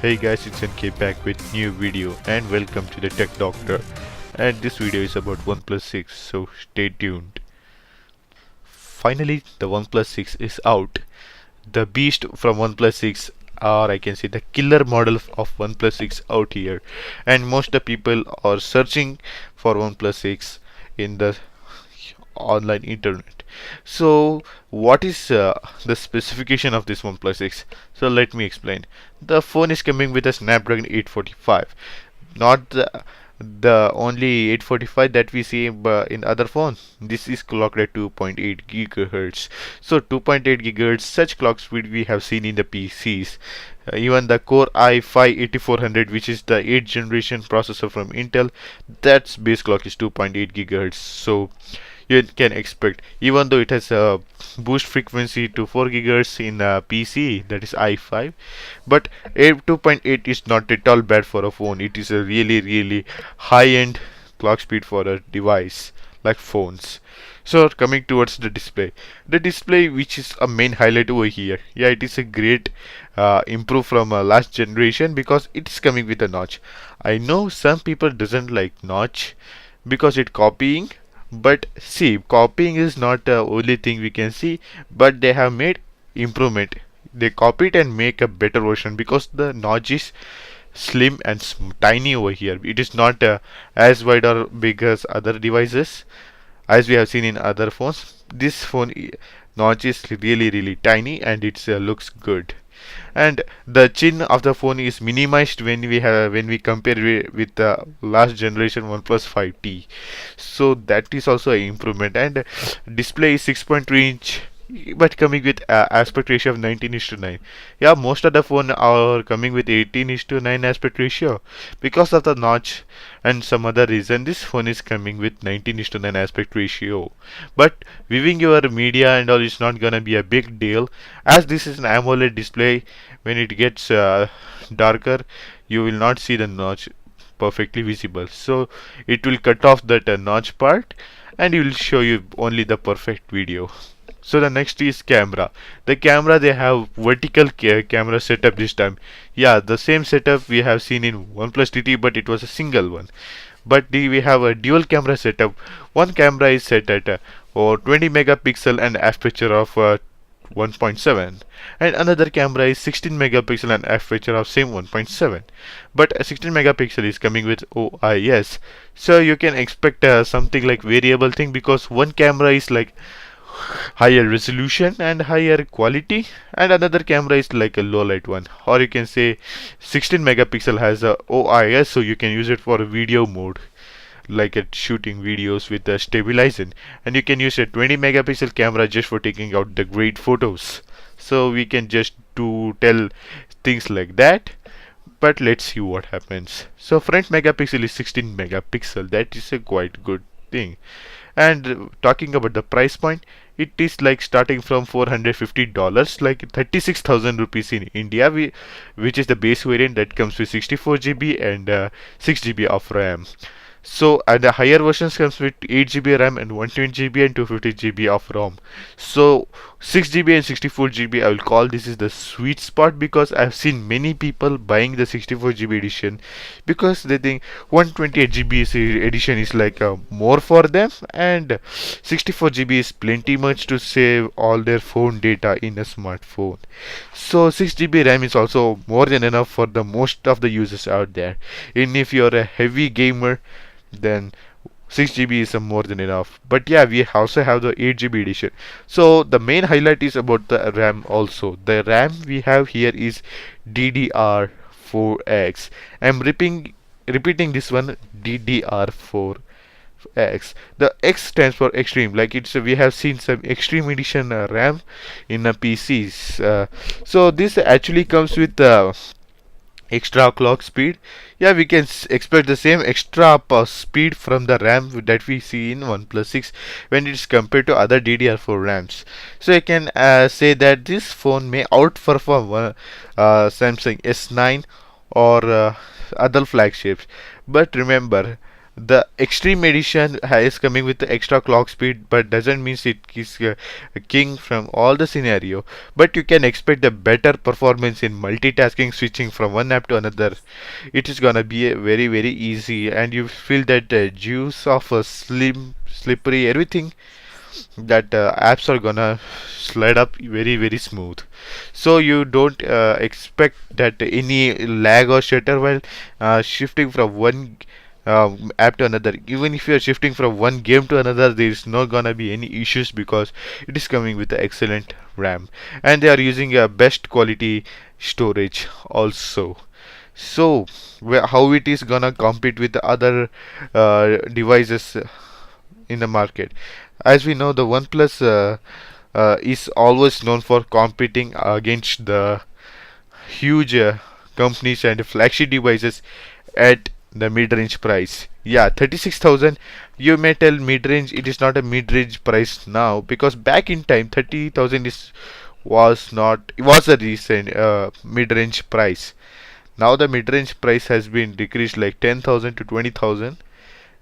Hey guys, it's NK back with new video and welcome to the Tech Doctor. And this video is about OnePlus 6, so stay tuned. Finally, the OnePlus 6 is out. The beast from OnePlus 6, or I can say the killer model of OnePlus 6 out here. And most of the people are searching for OnePlus 6 in the online internet. So what is the specification of this OnePlus 6? So let me explain. The phone is coming with a Snapdragon 845, not the only 845 that we see in other phones. This is clocked at 2.8 gigahertz. So 2.8 gigahertz, such clock speed we have seen in the PCs. Even the Core i5 8400, which is the 8th generation processor from Intel, that's base clock is 2.8 gigahertz. So you can expect, even though it has a boost frequency to 4 gigahertz in a PC, that is i5, but 2.8 is not at all bad for a phone. It is a really high-end clock speed for a device like phones. So coming towards the display which is a main highlight over here, yeah, it is a great improve from last generation because it is coming with a notch. I know some people doesn't like notch because it copying, but see, copying is not the only thing we can see, but they have made improvement. They copy it and make a better version because the notch is slim and tiny over here. It is not as wide or big as other devices as we have seen in other phones. This phone notch is really tiny and it looks good. And the chin of the phone is minimized when we compare with the last generation OnePlus 5T. So that is also an improvement. And display is 6.3 inch, but coming with aspect ratio of 19:9. Yeah, most of the phone are coming with 18:9 aspect ratio. Because of the notch and some other reason, this phone is coming with 19:9 aspect ratio. But viewing your media and all is not gonna be a big deal, as this is an AMOLED display. When it gets darker, you will not see the notch perfectly visible. So it will cut off that notch part, and it will show you only the perfect video. So the next is camera. The camera, they have vertical camera setup this time. Yeah, the same setup we have seen in OnePlus TT, but it was a single one. But we have a dual camera setup. One camera is set at 20 megapixel and aperture of 1.7, and another camera is 16 megapixel and aperture of same 1.7, but 16 megapixel is coming with OIS. So you can expect something like variable thing, because one camera is like higher resolution and higher quality, and another camera is like a low light one, or you can say 16 megapixel has a OIS, so you can use it for video mode, like at shooting videos with the stabilization, and you can use a 20 megapixel camera just for taking out the great photos. So we can just do tell things like that, but let's see what happens. So front megapixel is 16 megapixel, that is a quite good thing. And talking about the price point, it is like starting from $450, like 36,000 rupees in India, which is the base variant that comes with 64 GB and 6 GB of RAM. So, and the higher versions comes with 8 GB RAM and 120 GB and 250 GB of ROM. So 6 GB and 64 GB, I will call this is the sweet spot, because I've seen many people buying the 64 GB edition because they think 128 GB edition is like more for them, and 64 GB is plenty much to save all their phone data in a smartphone. So 6 GB RAM is also more than enough for the most of the users out there. And if you're a heavy gamer, then 6 GB is more than enough. But yeah, we also have the 8 GB edition. So the main highlight is about the RAM also. The RAM we have here is DDR4X. I'm repeating this one, DDR4X. The X stands for extreme. Like we have seen some extreme edition RAM in PCs. So this actually comes with extra clock speed. Yeah, we can expect the same extra speed from the RAM that we see in OnePlus 6 when it is compared to other DDR4 RAMs. So I can say that this phone may outperform Samsung S9 or other flagships. But remember, The Extreme Edition is coming with the extra clock speed, but doesn't mean it is a king from all the scenario. But you can expect a better performance in multitasking, switching from one app to another. It is gonna be a very easy, and you feel that juice of a slim, slippery, everything that apps are gonna slide up very smooth. So you don't expect that any lag or stutter while shifting from one app to another. Even if you are shifting from one game to another, there is not gonna be any issues because it is coming with excellent RAM, and they are using a best quality storage also. So how it is gonna compete with the other devices in the market? As we know, the OnePlus is always known for competing against the huge companies and flagship devices at the mid-range price. Yeah, 36,000. You may tell mid-range, it is not a mid-range price now, because back in time 30,000 is was not, it was a recent mid-range price. Now the mid-range price has been decreased like 10,000 to 20,000.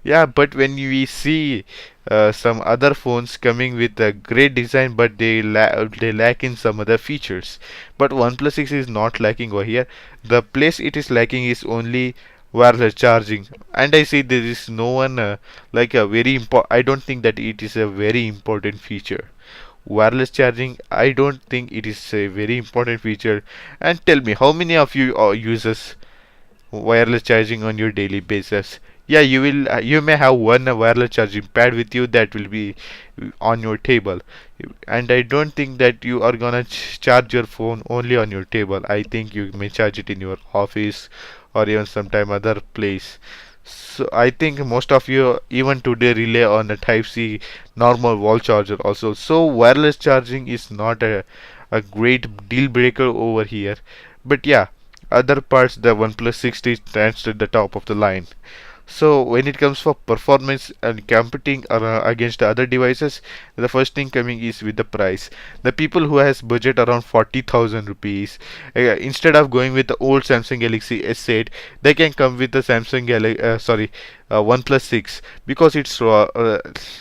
Yeah, but when we see some other phones coming with a great design, but they lack in some other features. But OnePlus 6 is not lacking over here. The place it is lacking is only wireless charging, and I see there is no one like a very important. I don't think that it is a very important feature. Wireless charging, I don't think it is a very important feature. And tell me, how many of you uses wireless charging on your daily basis? Yeah, you will. You may have one wireless charging pad with you that will be on your table, and I don't think that you are gonna charge your phone only on your table. I think you may charge it in your office or even sometime other place. So I think most of you even today rely on a Type C normal wall charger also. So wireless charging is not a great deal breaker over here. But yeah, other parts the OnePlus 60 stands at the top of the line. So when it comes for performance and competing against the other devices, the first thing coming is with the price. The people who has budget around 40,000 rupees, instead of going with the old Samsung Galaxy S8, they can come with the OnePlus 6, because it's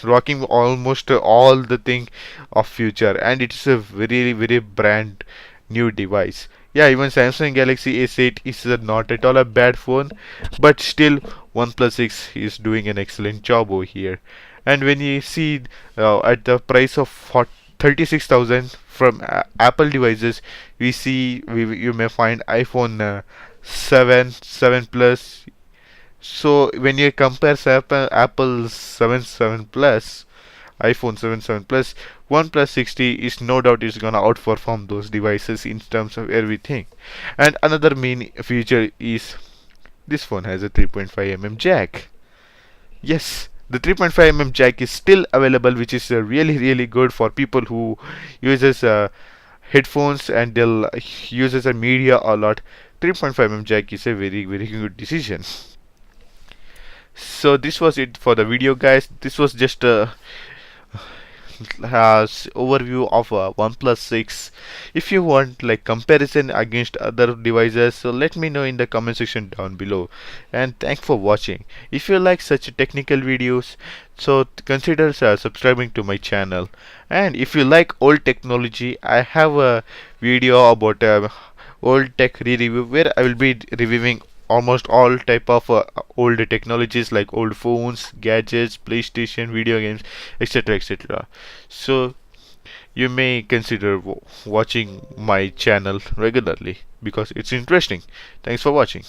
rocking almost all the thing of future, and it's a very brand new device. Yeah, even Samsung Galaxy S8 is not at all a bad phone, but still OnePlus 6 is doing an excellent job over here. And when you see at the price of 36,000 from Apple devices, you may find iPhone 7, 7 Plus. So when you compare Apple 7 Plus, iPhone 7 Plus, OnePlus 60 is no doubt is gonna outperform those devices in terms of everything. And another main feature is this phone has a 3.5 mm jack. Yes, the 3.5 mm jack is still available, which is really good for people who uses headphones and they'll uses a media a lot. 3.5 mm jack is a very good decision. So this was it for the video, guys. This was just a has overview of OnePlus 6. If you want like comparison against other devices, so let me know in the comment section down below. And thanks for watching. If you like such technical videos, so consider subscribing to my channel. And if you like old technology, I have a video about old tech re-review where I will be reviewing almost all type of old technologies like old phones, gadgets, PlayStation, video games, etc. So you may consider watching my channel regularly because it's interesting. Thanks for watching.